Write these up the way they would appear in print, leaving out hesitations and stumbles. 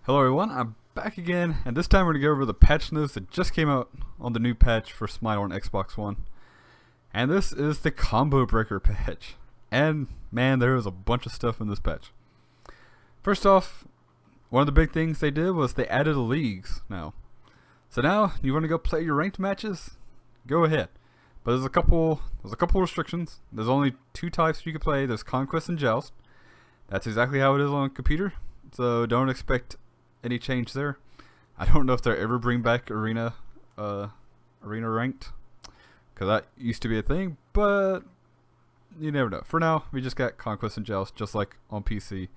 Hello everyone, I'm back again, and this time we're going to go over the patch notes that just came out on the new patch for Smite on Xbox One. And this is the Combo Breaker patch. And man, there is a bunch of stuff in this patch. First off, one of the big things they did was they added leagues now. So now, you want to go play your ranked matches? Go ahead. But there's a couple restrictions. There's only two types you can play. There's Conquest and Joust. That's exactly how it is on computer. So don't expect any change there. I don't know if they'll ever bring back arena ranked, because that used to be a thing, but you never know. For now, we just got Conquest and Joust, just like on PC.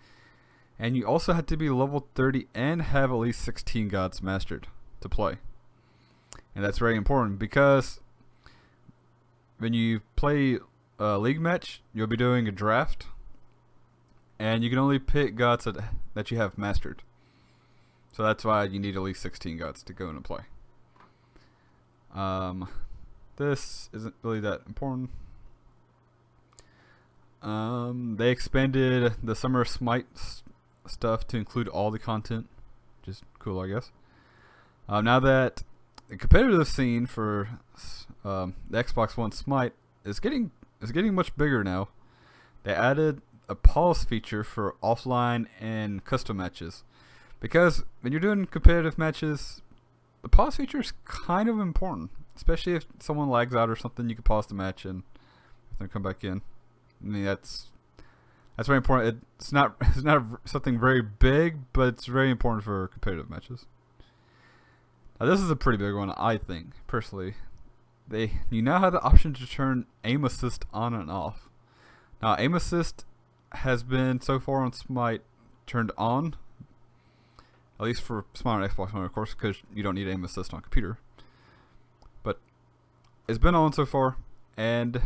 And you also have to be level 30 and have at least 16 gods mastered to play. And that's very important, because when you play a league match, you'll be doing a draft, and you can only pick gods that you have mastered. So that's why you need at least 16 gods to go in and play. This isn't really that important. They expanded the Summer Smite stuff to include all the content, which is cool, I guess. Now that the competitive scene for the Xbox One Smite is getting much bigger now, they added a pause feature for offline and custom matches. Because when you're doing competitive matches, the pause feature is kind of important. Especially if someone lags out or something, you can pause the match and then come back in. I mean, that's very important. It's not something very big, but it's very important for competitive matches. Now this is a pretty big one, I think, personally. You now have the option to turn aim assist on and off. Now aim assist has been so far on Smite turned on. At least for Smite on Xbox One, of course, because you don't need aim assist on computer. But it's been on so far, and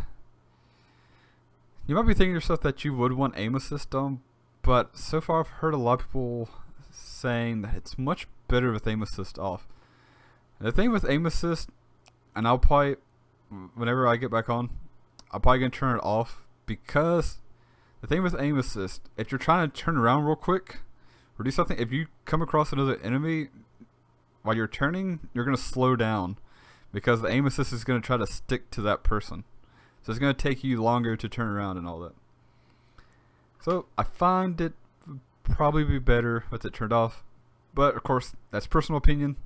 you might be thinking to yourself that you would want aim assist on, but so far I've heard a lot of people saying that it's much better with aim assist off. And the thing with aim assist, and I'll probably, whenever I get back on, I'm probably going to turn it off, because the thing with aim assist, if you're trying to turn around real quick, or do something, if you come across another enemy while you're turning, you're going to slow down, because the aim assist is going to try to stick to that person. So it's going to take you longer to turn around and all that. So I find it would probably be better with it turned off, but of course that's personal opinion.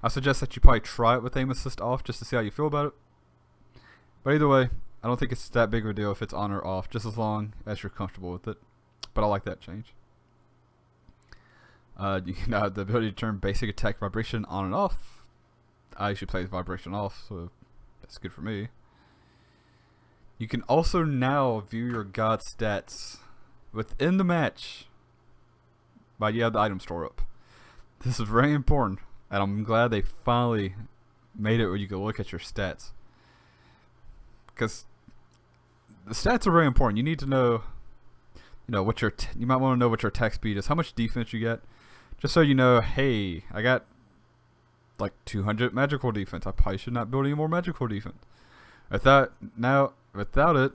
I suggest that you probably try it with aim assist off just to see how you feel about it. But either way, I don't think it's that big of a deal if it's on or off, just as long as you're comfortable with it. But I like that change. You can have the ability to turn basic attack vibration on and off. I usually play the vibration off, so that's good for me. You can also now view your god stats within the match by you have the item store up. This is very important, and I'm glad they finally made it where you can look at your stats. Because the stats are very important. You need to know, what you might want to know what your attack speed is, how much defense you get. Just so you know, hey, I got like 200 magical defense. I probably should not build any more magical defense. Without it,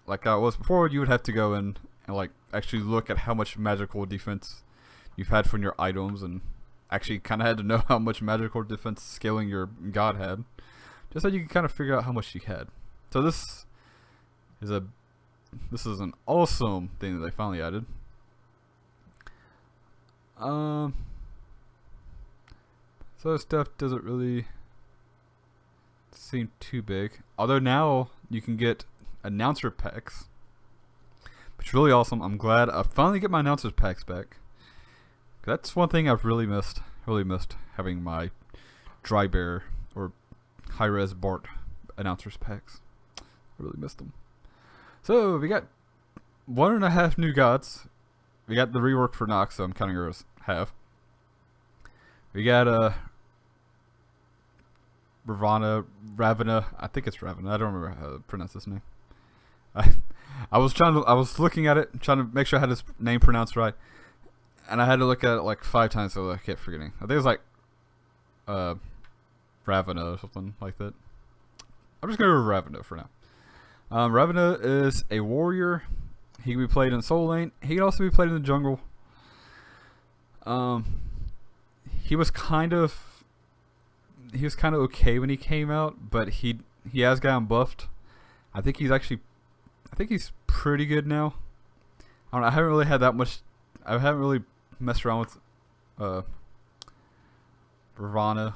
like I was before, you would have to go in and like actually look at how much magical defense you've had from your items, and actually kind of had to know how much magical defense scaling your god had, just so you can kind of figure out how much you had. So this is an awesome thing that they finally added. So stuff doesn't really seem too big. Although now you can get announcer packs, which is really awesome. I'm glad I finally get my announcer packs back. That's one thing I've really missed. Really missed having my dry bear or high res Bart announcers packs. I really missed them. So we got 1.5 new gods. We got the rework for Nox, so I'm counting her as half. We got Ravana. I think it's Ravana. I don't remember how to pronounce this name. I was looking at it, trying to make sure I had his name pronounced right, and I had to look at it like 5 times, so I kept forgetting. I think it was like Ravana or something like that. I'm just gonna go with Ravana for now. Ravana is a warrior. He can be played in soul lane. He can also be played in the jungle. he was kind of okay when he came out, but he has gotten buffed. I think he's pretty good now. I don't know. I haven't really had that much. I haven't really messed around with Ravana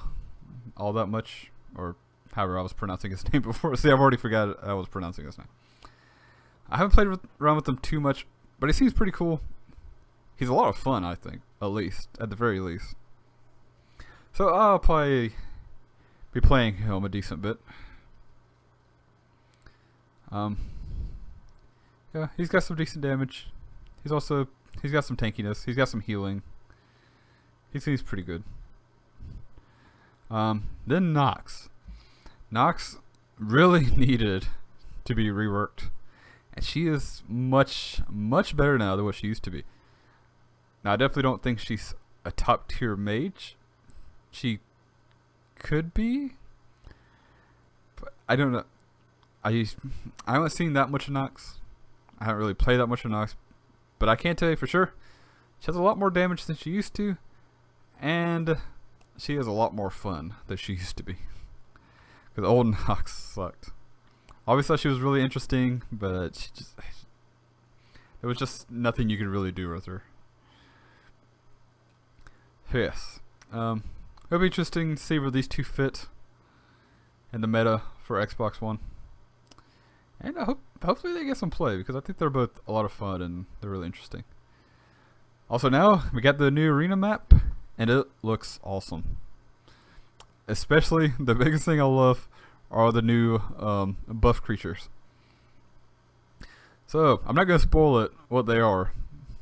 all that much, or however I was pronouncing his name before. See, I've already forgot I was pronouncing his name. I haven't played around with him too much, but he seems pretty cool. He's a lot of fun, I think, at the very least. So I'll probably be playing him a decent bit. Yeah, he's got some decent damage. He's got some tankiness. He's got some healing. He seems pretty good. Then Nox. Nox really needed to be reworked, and she is much better now than what she used to be. Now I definitely don't think she's a top tier mage. She could be, but I don't know. I haven't seen that much of Nox. I haven't really played that much of Nox, but I can't tell you for sure. She has a lot more damage than she used to, and she has a lot more fun than she used to be. Because old Nox sucked. I always thought she was really interesting, but there was just nothing you could really do with her. Yes. It'll be interesting to see where these two fit in the meta for Xbox One. And hopefully they get some play, because I think they're both a lot of fun and they're really interesting. Also now, we got the new arena map, and it looks awesome. Especially, the biggest thing I love are the new buff creatures. So, I'm not going to spoil it, what they are.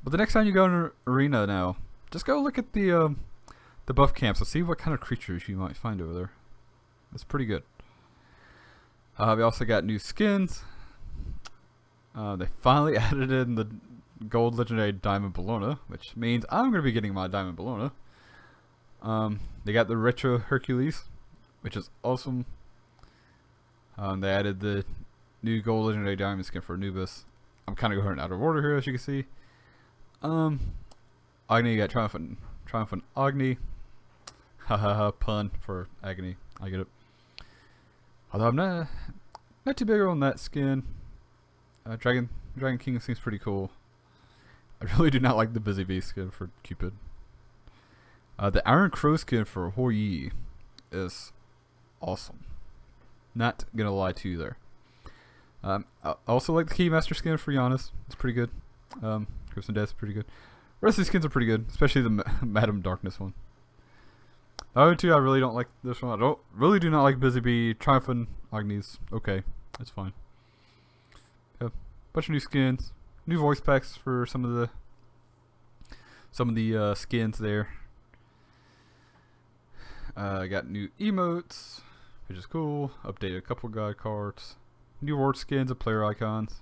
But the next time you go in an arena now, just go look at the buff camps and see what kind of creatures you might find over there. It's pretty good. We also got new skins. They finally added in the gold legendary diamond Bologna, which means I'm going to be getting my diamond Bologna. They got the retro Hercules, which is awesome. They added the new gold legendary diamond skin for Anubis. I'm kind of going out of order here, as you can see. Agni, you got triumphant Agni. Hahaha, pun for agony. I get it. Although I'm not too big on that skin. Dragon King seems pretty cool. I really do not like the Busy Bee skin for Cupid. The Iron Crow skin for Hou Yi is awesome. Not gonna lie to you there. I also like the Keymaster skin for Giannis. It's pretty good. Crimson Death is pretty good. The rest of these skins are pretty good, especially the Madam Darkness one. The other two I really don't like. This one I really do not like. Busy Bee, Triumphant Agni's okay. That's fine. Yep. Bunch of new skins, new voice packs for some of the skins there. Got new emotes, which is cool. Updated a couple god cards, new ward skins of player icons,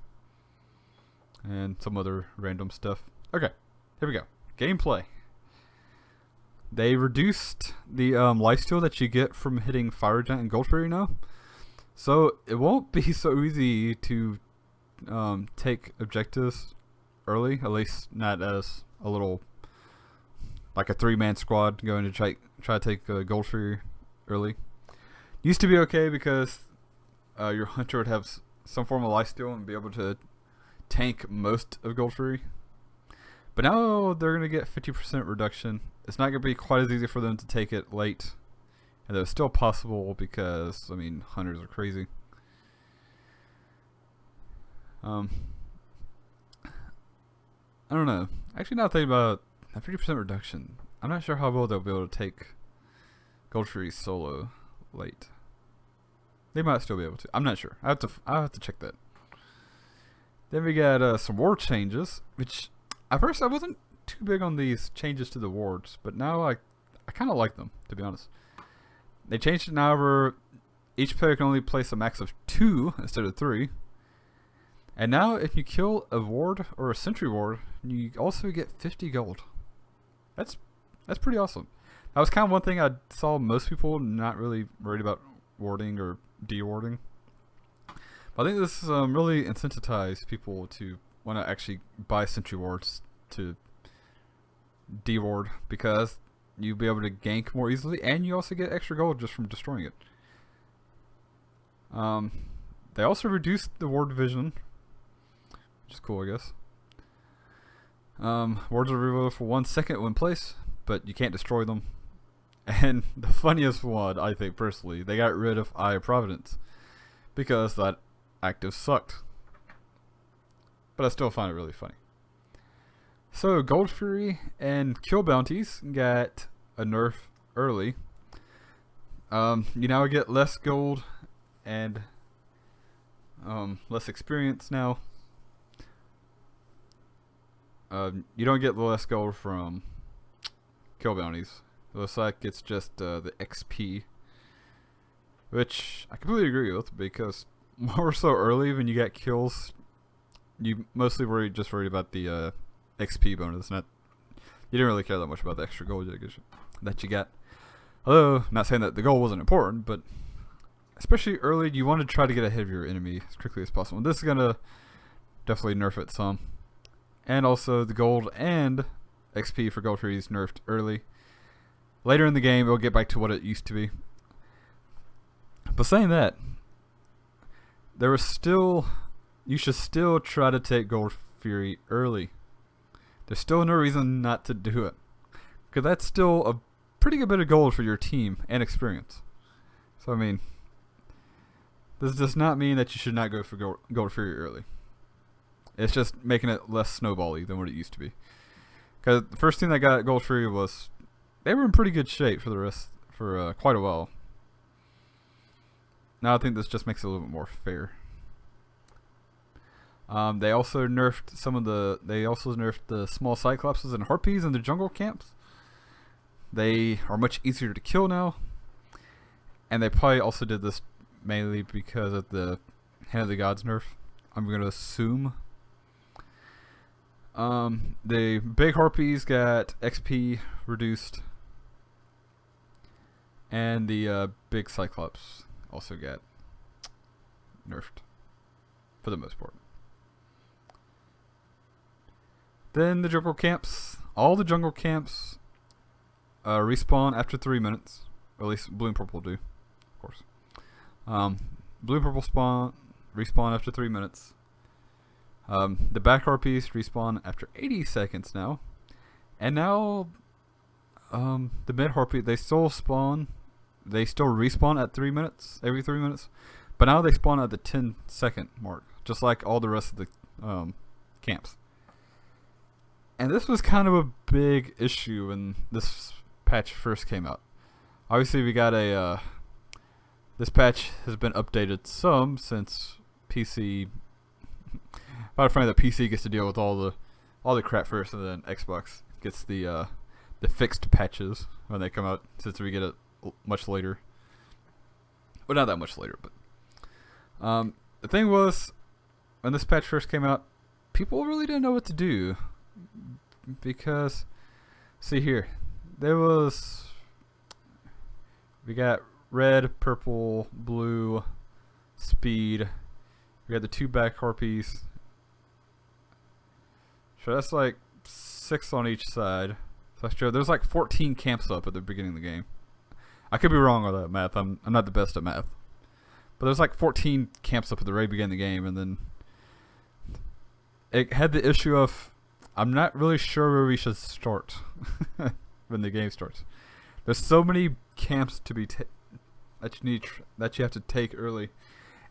and some other random stuff. Okay, here we go. Gameplay. They reduced the lifesteal that you get from hitting Fire Giant and Gold Fairy now, so it won't be so easy to take objectives early. At least not as a little, like a 3-man squad going to try to take Gold Fairy early. Used to be okay because your hunter would have some form of lifesteal and be able to tank most of Gold Fairy. But now they're going to get 50% reduction. It's not going to be quite as easy for them to take it late. And it's still possible because, I mean, hunters are crazy. I don't know. Actually, now thinking about a 50% reduction, I'm not sure how well they'll be able to take Gold Fairy solo late. They might still be able to. I'm not sure. I'll have to check that. Then we got some ward changes, which at first I wasn't too big on these changes to the wards, but now I kind of like them, to be honest. They changed it now where each player can only place a max of 2 instead of 3. And now if you kill a ward or a sentry ward, you also get 50 gold. That's pretty awesome. That was kind of one thing I saw most people not really worried about warding or de-warding. But I think this really incentivized people to want to actually buy sentry wards to de-ward, because you'll be able to gank more easily, and you also get extra gold just from destroying it. They also reduced the ward division, which is cool, I guess. Wards are revealed for 1 second when placed, but you can't destroy them. And the funniest one, I think personally, they got rid of Eye of Providence because that active sucked. But I still find it really funny. So Gold Fury and Kill Bounties got a nerf early. You now get less gold and less experience now. You don't get the less gold from Kill Bounties. It looks like it's just the XP, which I completely agree with, because more so early when you get kills, you mostly worried about the XP bonus. You didn't really care that much about the extra gold that you got. Although, not saying that the goal wasn't important, but especially early, you want to try to get ahead of your enemy as quickly as possible. And this is gonna definitely nerf it some. And also the gold and XP for Gold Fury is nerfed early. Later in the game, it'll get back to what it used to be. But saying that, you should still try to take Gold Fury early. There's still no reason not to do it, because that's still a pretty good bit of gold for your team and experience. So I mean, this does not mean that you should not go for Gold Fury early. It's just making it less snowbally than what it used to be. Because the first team that got Gold Fury was, they were in pretty good shape for quite a while. Now I think this just makes it a little bit more fair. They also nerfed the small Cyclopses and Harpies in the jungle camps. They are much easier to kill now. And they probably also did this mainly because of the Hand of the Gods nerf, I'm going to assume. The big Harpies got XP reduced. And the big Cyclops also got nerfed, for the most part. Then the jungle camps. All the jungle camps respawn after 3 minutes. Or at least blue and purple do, of course. Blue and purple respawn after 3 minutes. The back Harpies respawn after 80 seconds now. And now the mid Harpy, they still respawn at 3 minutes, every 3 minutes. But now they spawn at the 10-second mark, just like all the rest of the camps. And this was kind of a big issue when this patch first came out. Obviously, we got this patch has been updated some since PC. About funny that PC gets to deal with all the crap first, and then Xbox gets the fixed patches when they come out, since we get it much later. Well, not that much later, but the thing was, when this patch first came out, people really didn't know what to do, because see here, we got red, purple, blue, speed. We got the 2 back Harpies. So that's like 6 on each side. So that's true. There's like 14 camps up at the beginning of the game. I could be wrong on that math. I'm not the best at math. But there's like 14 camps up at the very beginning of the game, and then it had the issue of, I'm not really sure where we should start when the game starts. There's so many camps to be that you have to take early.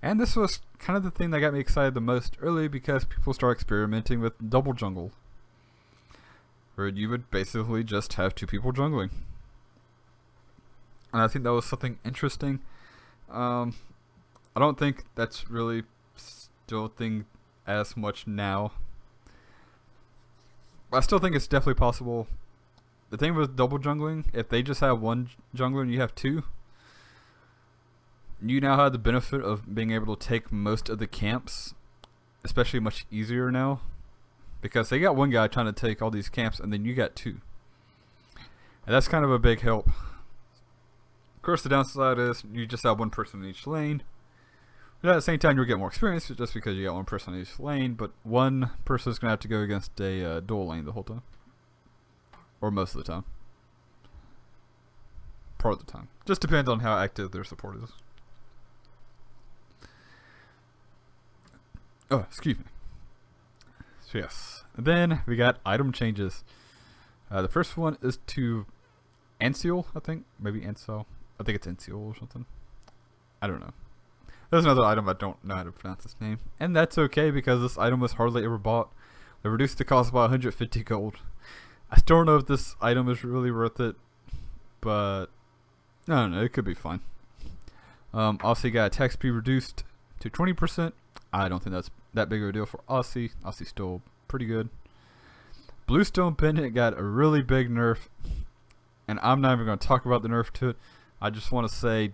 And this was kind of the thing that got me excited the most early, because people start experimenting with double jungle, where you would basically just have 2 people jungling. And I think that was something interesting. I don't think that's really still a thing as much now. I still think it's definitely possible. The thing with double jungling, if they just have 1 jungler and you have 2, you now have the benefit of being able to take most of the camps, especially much easier now, because they got 1 guy trying to take all these camps, and then you got 2, and that's kind of a big help. Of course, the downside is you just have 1 person in each lane, but at the same time you'll get more experience just because you got 1 person in each lane, but 1 person is going to have to go against a dual lane the whole time, or most of the time. part of the time. Just depends on how active their support is. Oh, excuse me. So yes. And then we got item changes. The first one is to Anseal, I think. Maybe Ansel. I think it's Anseal or something. I don't know. There's another item I don't know how to pronounce its name. And that's okay because this item was hardly ever bought. They reduced the cost by 150 gold. I still don't know if this item is really worth it. But I don't know. It could be fine. Also, you got attack speed reduced to 20%. I don't think that's that big of a deal for Aussie. Aussie's still pretty good. Bluestone Pendant got a really big nerf. And I'm not even going to talk about the nerf to it. I just want to say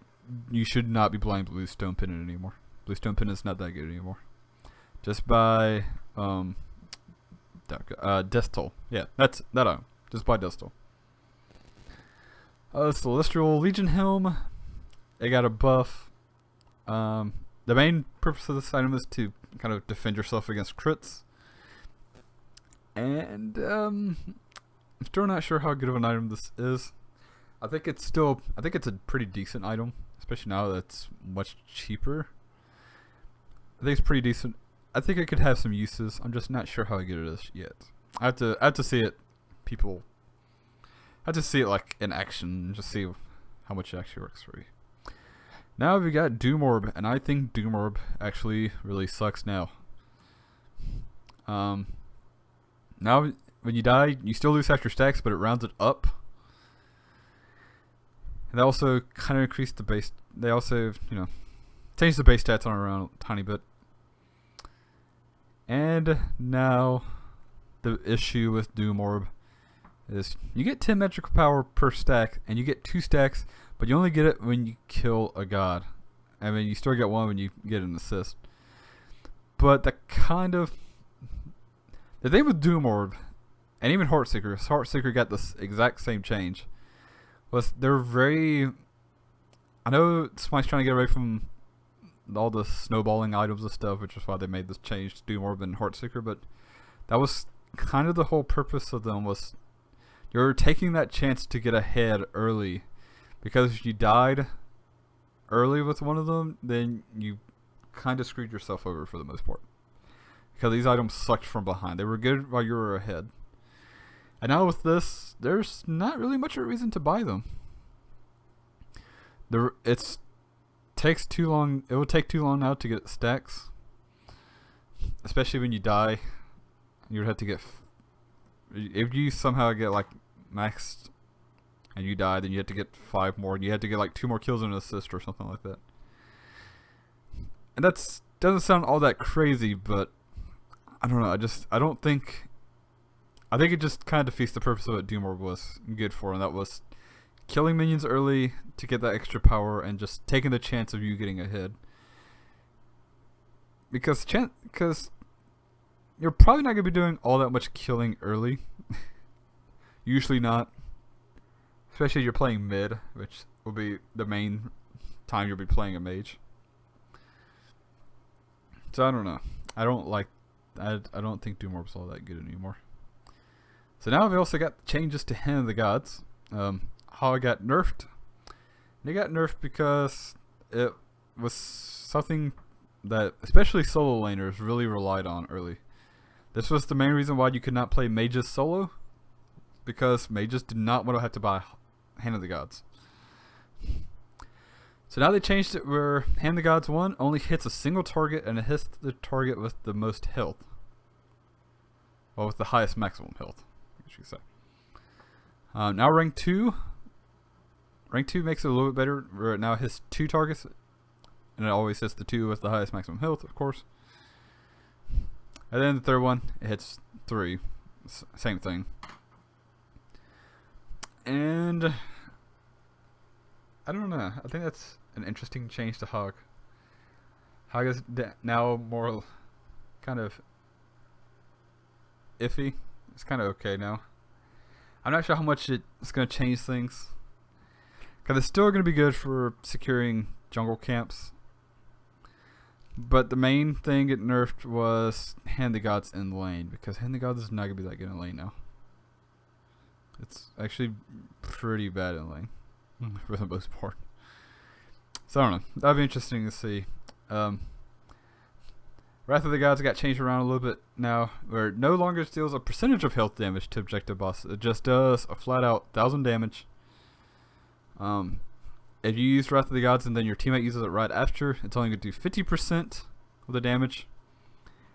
you should not be playing Bluestone Pendant anymore. Bluestone Pendant's not that good anymore. Just buy Death Toll. Yeah, that's that item. Just buy Death Toll. Celestial Legion Helm. It got a buff. The main purpose of this item is to kind of defend yourself against crits. And I'm still not sure how good of an item this is. I think it's a pretty decent item, especially now that it's much cheaper. I think it's pretty decent. I think it could have some uses. I'm just not sure how good it is yet. I have to see it. I have to see it like in action and just see how much it actually works for you. Now we got Doom Orb, and I think Doom Orb actually really sucks now. Now when you die, you still lose half your stacks, but it rounds it up. And they also kind of increased the base. They also, changed the base stats on around a tiny bit. And now the issue with Doom Orb is you get 10 magical power per stack, and you get 2 stacks, but you only get it when you kill a god. I mean, you still get 1 when you get an assist. But the thing with Doom Orb, and even Heartseeker got this exact same change, was they're very... I know Smite's trying to get away from all the snowballing items and stuff, which is why they made this change to Doom Orb and Heartseeker, but that was kind of the whole purpose of them, was you're taking that chance to get ahead early, because if you died early with one of them, then you kind of screwed yourself over for the most part, because these items sucked from behind. They were good while you were ahead, and now with this, there's not really much of a reason to buy them. It takes too long. It will take too long now to get stacks, especially when you die. You would have to get, if you somehow get like maxed and you die, then you have to get 5 more, and you have to get like 2 more kills and an assist or something like that. And that's doesn't sound all that crazy, but I don't know. I think it just kind of defeats the purpose of what Doom Orb was good for, and that was killing minions early to get that extra power and just taking the chance of you getting ahead. Because you're probably not going to be doing all that much killing early. Usually not. Especially if you're playing mid, which will be the main time you'll be playing a mage. So I don't know. I don't think Doom Orb's all that good anymore. So now we also got changes to Hand of the Gods. How it got nerfed. And it got nerfed because it was something that especially solo laners really relied on early. This was the main reason why you could not play mages solo, because mages did not want to have to buy Hand of the Gods. So now they changed it where Hand of the Gods 1 only hits a single target, and it hits the target with the most health. Well, with the highest maximum health, I guess you could say. Now rank 2 makes it a little bit better, where it now hits 2 targets, and it always hits the 2 with the highest maximum health, of course. And then the third one, it hits 3. Same thing. And I don't know. I think that's an interesting change to Hog. Hog is now more kind of iffy. It's kind of okay now. I'm not sure how much it's going to change things, because it's still going to be good for securing jungle camps. But the main thing it nerfed was Hand the Gods in lane, because Hand the Gods is not going to be that good in lane now. It's actually pretty bad in lane. for the most part. So I don't know. That'd be interesting to see. Wrath of the Gods got changed around a little bit now, where it no longer deals a percentage of health damage to objective bosses. It just does a flat out 1,000 damage. If you use Wrath of the Gods and then your teammate uses it right after, it's only going to do 50% of the damage.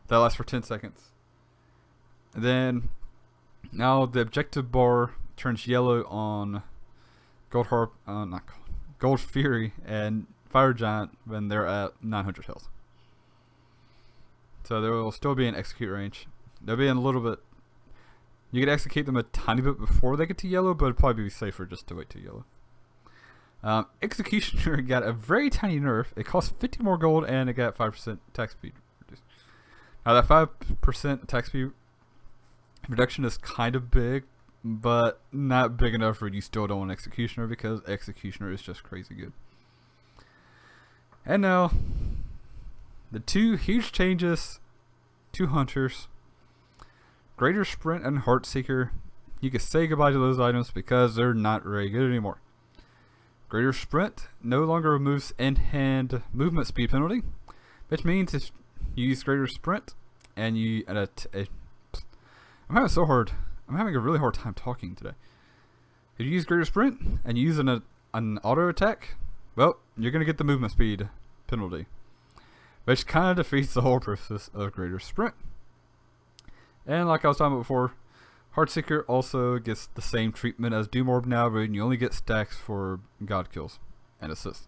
That lasts for 10 seconds. And then now the objective bar turns yellow on Gold Fury and Fire Giant when they're at 900 health. So there will still be an execute range. They'll be in a little bit. You could execute them a tiny bit before they get to yellow, but it'd probably be safer just to wait to yellow. Executioner got a very tiny nerf. It costs 50 more gold and it got 5% attack speed reduced. Now that 5% attack speed reduction is kind of big, but not big enough where you still don't want Executioner, because Executioner is just crazy good. And now, the two huge changes to Hunters. Greater Sprint and Heartseeker. You can say goodbye to those items because they're not very good anymore. Greater Sprint no longer removes in-hand movement speed penalty, which means if you use Greater Sprint and you... I'm having a really hard time talking today. If you use Greater Sprint and you use an auto attack, well, you're going to get the movement speed penalty, which kind of defeats the whole purpose of Greater Sprint. And like I was talking about before, Heartseeker also gets the same treatment as Doom Orb now, but you only get stacks for God kills and assists.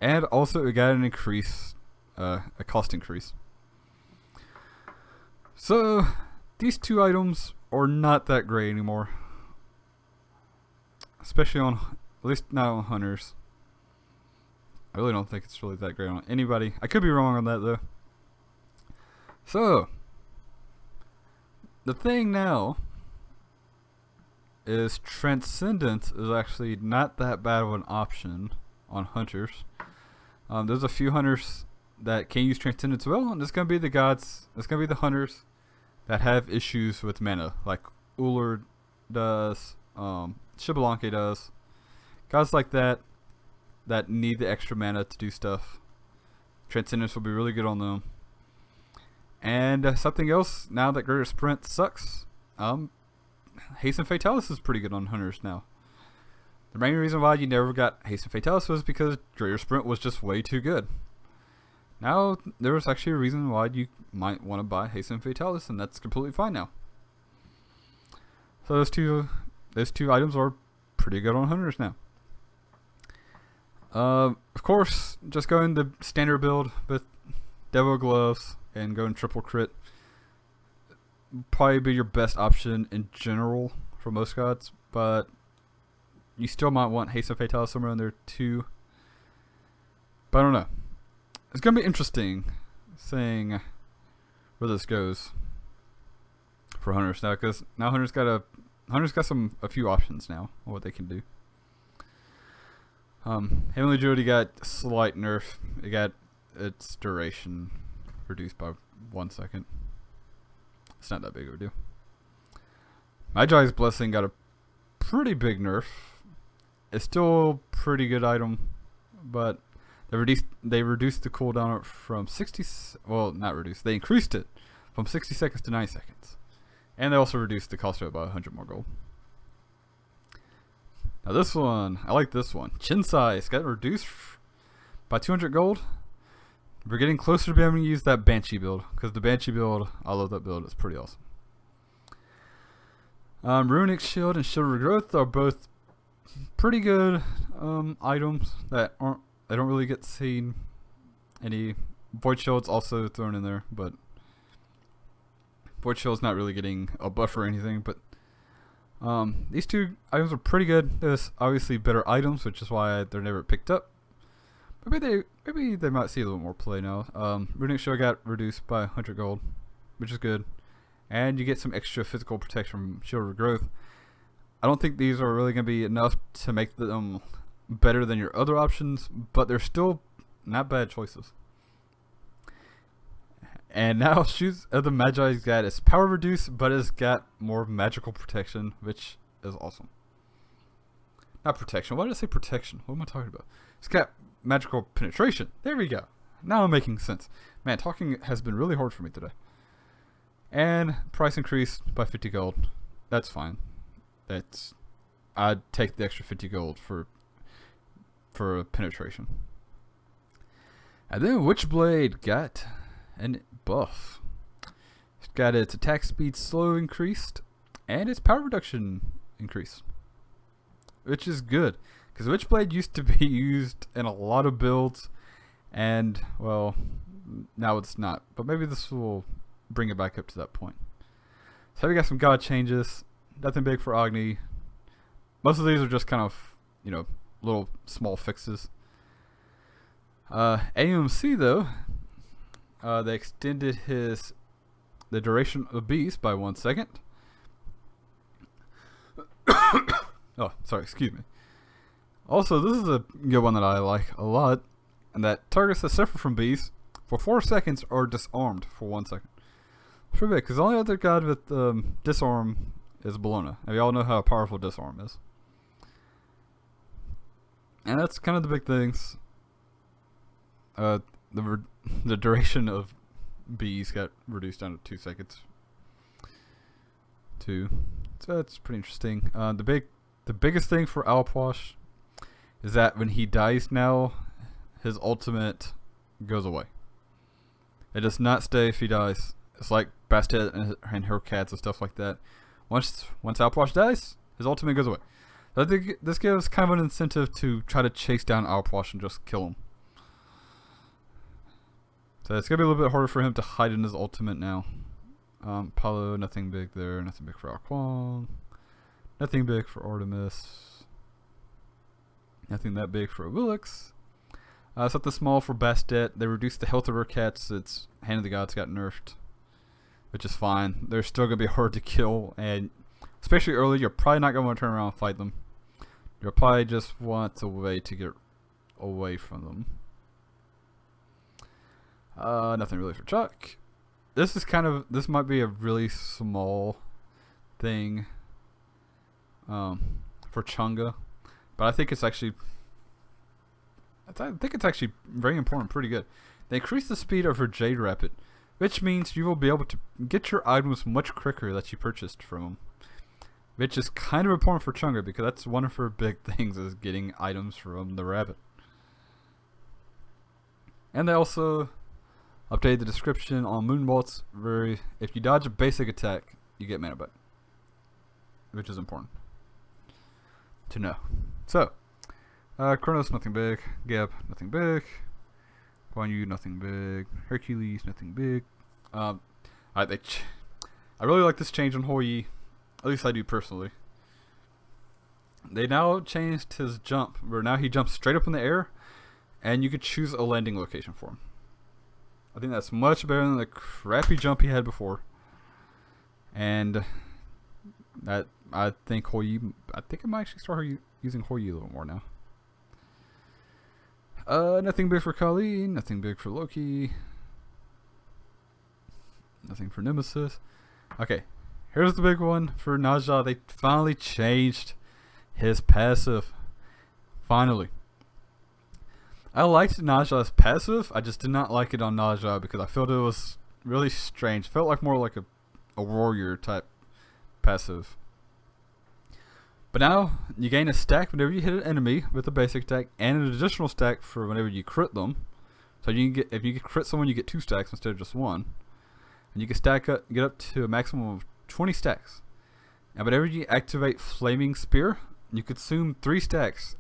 And also it got an increase, a cost increase. So these two items are not that great anymore, especially on, at least not on Hunters. I really don't think it's really that great on anybody. I could be wrong on that though. So the thing now is Transcendence is actually not that bad of an option on Hunters. There's a few Hunters that can use Transcendence well, and it's going to be the gods, it's going to be the Hunters that have issues with mana, like Ullr does, Xbalanque does. Gods like that need the extra mana to do stuff. Transcendence will be really good on them. And something else, now that Greater Sprint sucks, Hasten Fatalis is pretty good on Hunters now. The main reason why you never got Hasten Fatalis was because Greater Sprint was just way too good. Now, there was actually a reason why you might want to buy Hasten Fatalis, and that's completely fine now. So those two items are pretty good on Hunters now. Of course, just going the standard build with Devil Gloves and going triple crit probably be your best option in general for most gods, but you still might want Hasten Fatalis somewhere in there too. But I don't know. It's gonna be interesting seeing where this goes for Hunters now, because now Hunters got a few options now on what they can do. Heavenly Druid got a slight nerf. It got its duration reduced by 1 second. It's not that big of a deal. Magi's Blessing got a pretty big nerf. It's still a pretty good item, but they reduced the cooldown from 60. Well, not reduced. They increased it from 60 seconds to 9 seconds, and they also reduced the cost of it by 100 more gold. Now this one, I like this one. Chin size got reduced by 200 gold. We're getting closer to being able to use that Banshee build, because the Banshee build, I love that build. It's pretty awesome. Runic Shield and Shield of Regrowth are both pretty good items that don't really get seen. Any Void Shield's also thrown in there, but Void Shield's not really getting a buff or anything. But these two items are pretty good. There's obviously better items, which is why they're never picked up. Maybe they might see a little more play now. Runic Shield got reduced by 100 gold, which is good, and you get some extra physical protection from Shield of Regrowth. I don't think these are really going to be enough to make them better than your other options, but they're still not bad choices. And now Shoes of the Magi's got its power reduced, but it's got more magical protection, which is awesome. Not protection. Why did I say protection? What am I talking about? It's got magical penetration. There we go. Now I'm making sense. Man, talking has been really hard for me today. And price increased by 50 gold. That's fine. I'd take the extra 50 gold for penetration. And then Witchblade got an buff. It's got its attack speed slow increased and its power reduction increased, which is good because Witchblade used to be used in a lot of builds, and well, now it's not. But maybe this will bring it back up to that point. So we got some god changes. Nothing big for Agni. Most of these are just kind of, little small fixes. AMC though, they extended the duration of Beast by 1 second. Oh, sorry, excuse me. Also, this is a good one that I like a lot, and that targets that suffer from Beast for 4 seconds are disarmed for 1 second. Pretty big, because the only other god with disarm is Bologna. And we all know how powerful disarm is. And that's kind of the big things. The duration of bees got reduced down to 2 seconds. So that's pretty interesting. The biggest thing for Alpwash is that when he dies now, his ultimate goes away. It does not stay if he dies. It's like Bastet and her cats and stuff like that. Once Alpwash dies, his ultimate goes away. So I think this gives kind of an incentive to try to chase down Alpwash and just kill him. So it's gonna be a little bit harder for him to hide in his ultimate now. Paulo, nothing big there. Nothing big for Alquan. Nothing big for Artemis. Nothing that big for Willix. Something small for Bastet. They reduced the health of her cats. Its Hand of the Gods got nerfed, which is fine. They're still gonna be hard to kill, and especially early, you're probably not gonna want to turn around and fight them. You'll probably just want a way to get away from them. Nothing really for Chuck. This might be a really small thing for Chunga, but I think it's actually very important, pretty good. They increase the speed of her Jade Rapid, which means you will be able to get your items much quicker that you purchased from them, which is kind of important for Chunga because that's one of her big things is getting items from the rabbit. And they also updated the description on Moonbolts where if you dodge a basic attack, you get mana back, which is important to know. So, Kronos, nothing big. Geb, nothing big. Guan Yu, nothing big. Hercules, nothing big. I really like this change on Hou Yi. At least I do personally. They now changed his jump, where now he jumps straight up in the air, and you could choose a landing location for him. I think that's much better than the crappy jump he had before. And that I think Hou Yi, I might actually start using Hou Yi a little more now. Nothing big for Kali, nothing big for Loki. Nothing for Nemesis. Okay, here's the big one for Naja. They finally changed his passive. Finally. I liked Naja's passive. I just did not like it on Naja because I felt it was really strange. It felt like more like a warrior type passive. But now you gain a stack whenever you hit an enemy with a basic attack, and an additional stack for whenever you crit them. So you can if you crit someone, you get 2 stacks instead of just 1. And you can get up to a maximum of 20 stacks. And whenever you activate Flaming Spear, you consume 3 stacks,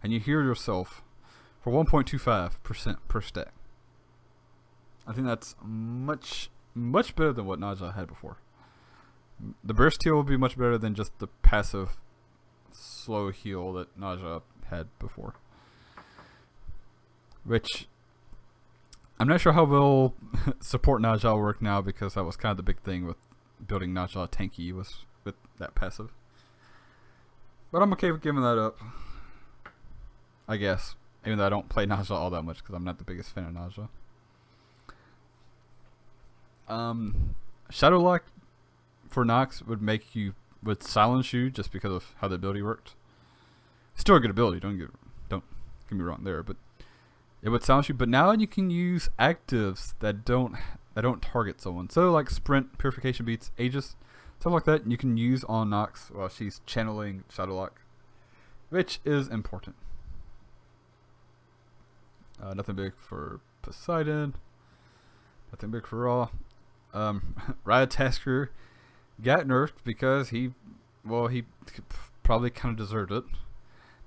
and you heal yourself for 1.25% per stack. I think that's much better than what Naja had before. The burst heal will be much better than just the passive slow heal that Naja had before. Which I'm not sure how well support Naja will work now because that was kind of the big thing with building Naja tanky was with that passive. But I'm okay with giving that up, I guess. Even though I don't play Naja all that much because I'm not the biggest fan of Naja. Shadow Lock for Nox would silence you just because of how the ability worked. Still a good ability. Don't get me wrong there, but it would silence you. But now you can use actives that don't target someone. So like sprint, purification beats, Aegis, stuff like that. You can use on Nox while she's channeling Shadowlock, which is important. Nothing big for Poseidon. Nothing big for Raw. Riot Tasker got nerfed because he probably kind of deserved it.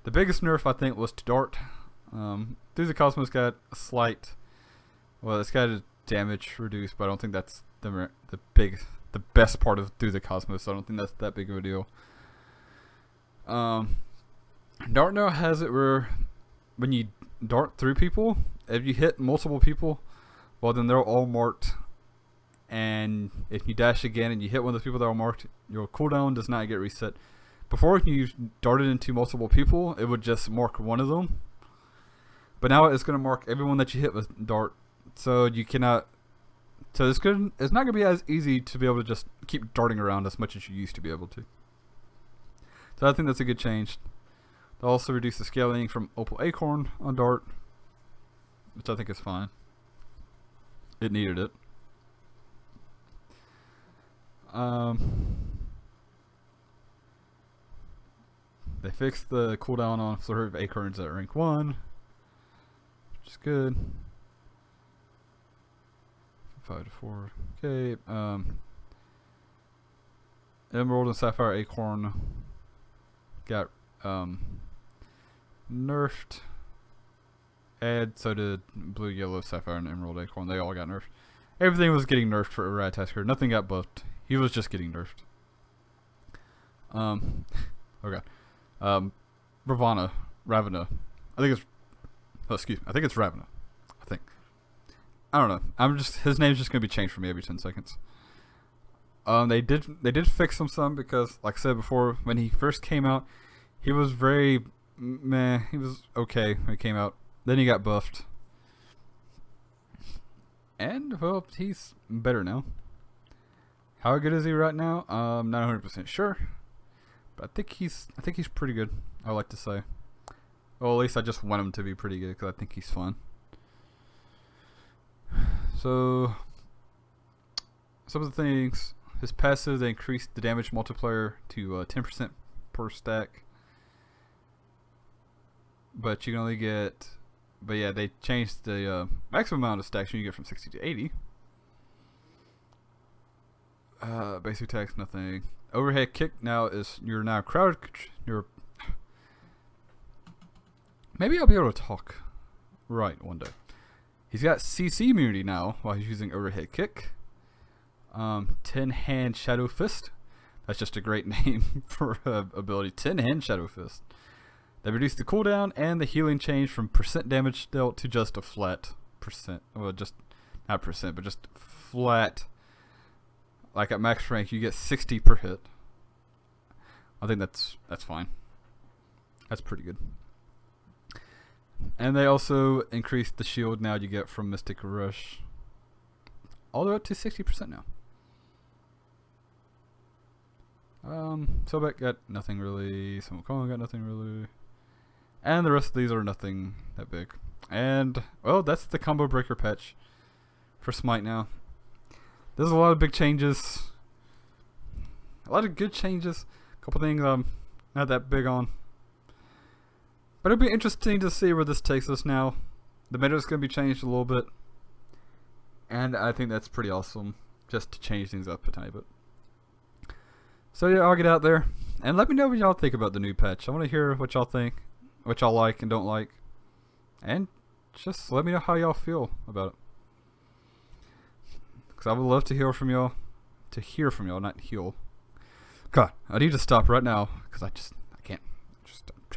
The biggest nerf I think was to Dart. Through the Cosmos got a slight. Well, it's got a damage reduced, but I don't think that's the best part of Through the Cosmos. So I don't think that's that big of a deal. Dart now has it where when you dart through people, if you hit multiple people, well then they're all marked. And if you dash again and you hit one of those people that are marked, your cooldown does not get reset. Before, when you darted into multiple people, it would just mark one of them. But now it's going to mark everyone that you hit with dart. So you cannot. So it's not going to be as easy to be able to just keep darting around as much as you used to be able to. So I think that's a good change. They'll also reduce the scaling from Opal Acorn on dart, which I think is fine. It needed it. They fixed the cooldown on Flurry of Acorns at rank 1, which is good. 5 to 4. Okay. Emerald and Sapphire Acorn got nerfed. And so did Blue, Yellow, Sapphire, and Emerald Acorn. They all got nerfed. Everything was getting nerfed for Riot Tasker. Nothing got buffed. He was just getting nerfed. Okay. Ravana. I think it's Ravana. I don't know. His name's just gonna be changed for me every 10 seconds. They did fix him some because, like I said before, when he first came out, he was very meh. He was okay when he came out. Then he got buffed. And well, he's better now. How good is he right now? Not 100% sure, but I think he's pretty good. I like to say. Well, at least I just want him to be pretty good because I think he's fun. So, some of the things: his passive, they increased the damage multiplier to 10% per stack, but you can only get. But yeah, they changed the maximum amount of stacks you can get from 60 to 80. Basic attacks, nothing. Overhead kick now is you're now crowd. Maybe I'll be able to talk right one day. He's got CC immunity now while he's using overhead kick. 10-hand Shadow Fist. That's just a great name for ability. 10-hand Shadow Fist. They reduced the cooldown and the healing change from percent damage dealt to just a flat percent. Well, just not percent, but just flat. Like at max rank, you get 60 per hit. I think that's fine. That's pretty good. And they also increased the shield now you get from Mystic Rush. All the way up to 60% now. Sobek got nothing really. Samokon got nothing really. And the rest of these are nothing that big. And, well, that's the combo breaker patch for Smite now. There's a lot of big changes. A lot of good changes. A couple things I'm not that big on. But it'll be interesting to see where this takes us now. The meta is going to be changed a little bit. And I think that's pretty awesome. Just to change things up a tiny bit. So yeah, I'll get out there. And let me know what y'all think about the new patch. I want to hear what y'all think. What y'all like and don't like. And just let me know how y'all feel about it. Because I would love to hear from y'all. To hear from y'all, not heal. God, I need to stop right now. Because I can't.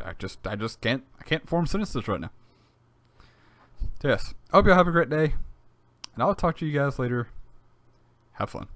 I just can't. I can't form sentences right now. So yes. I hope y'all have a great day. And I'll talk to you guys later. Have fun.